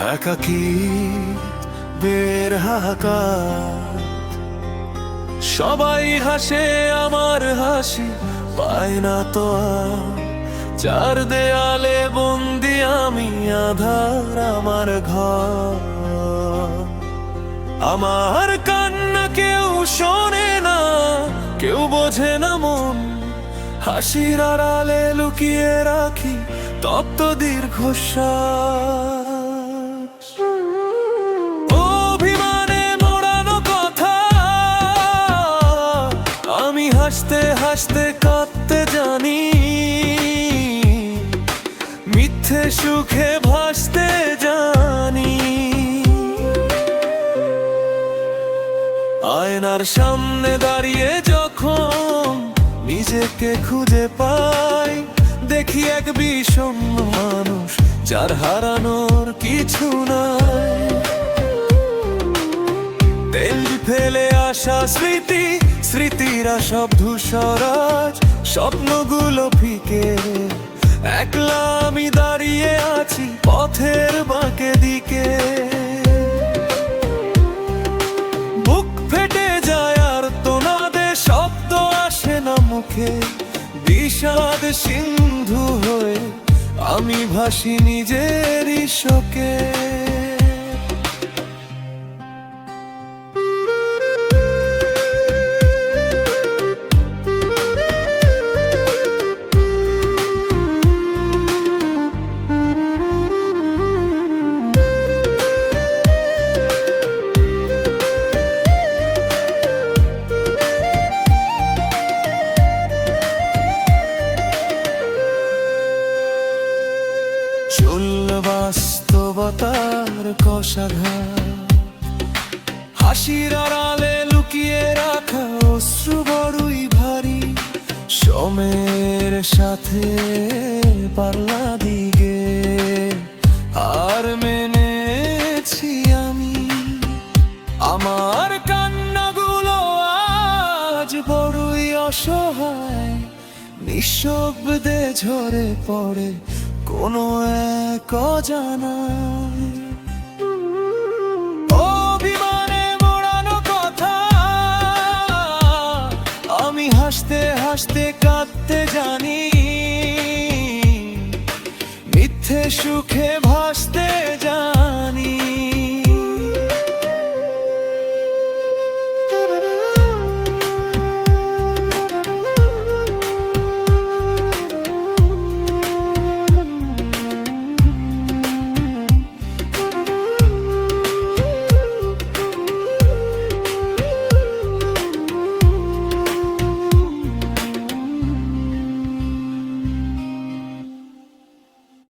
একাকী বের হাহাকার, সবাই হাসে আমার হাসি পায় না তো আর। চার দেয়ালে বন্দি আমি, আধার আমার ঘর। আমার কান্না কেউ শোনে না, কেউ বোঝে না মন। হাসির আড়ালে লুকিয়ে রাখি তপ্ত দীর্ঘশ্বাস। অভিমানে মোড়ানো কথা, আমি হাসতে হাসতে কাঁদতে জানি। মিথ্যে সুখে ভাসতে জানি। আয়নার সামনে দাঁড়িয়ে যখন নিজেকে খুঁজে পাই, দেখি এক বিষণ্ণ মানুষ যার হারানোর কিছু নাই। তেল ফেলে আসা স্মৃতি, স্মৃতিরা সব ধূসরাজ। স্বপ্নগুলো ফিকে, একলা আমি দাঁড়িয়ে আছি পথের বাঁকে দিকে। বুক ফেটে যায় আর তোনাদে শব্দ আসে না মুখে। বিষাদ সিন্ধু হয়ে আমি ভাসি নিজেরই শোকে। চুল বাস্তবতার কষাঘাত, হাসির আড়ালে লুকিয়ে রাখা অশ্রু বড়ই ভারী। সময়ের সাথে পাল্লা দিগে আর মেনেছি আমি। আমার কান্নাগুলো আজ বড়ই অসহায়, নিঃশব্দে ঝরে পড়ে কোনো এক অজানায়। অভিমানে মোড়ানো কথা, আমি হাসতে হাসতে কাঁদতে জানি। মিথ্যে সুখে ভাসতে জানি।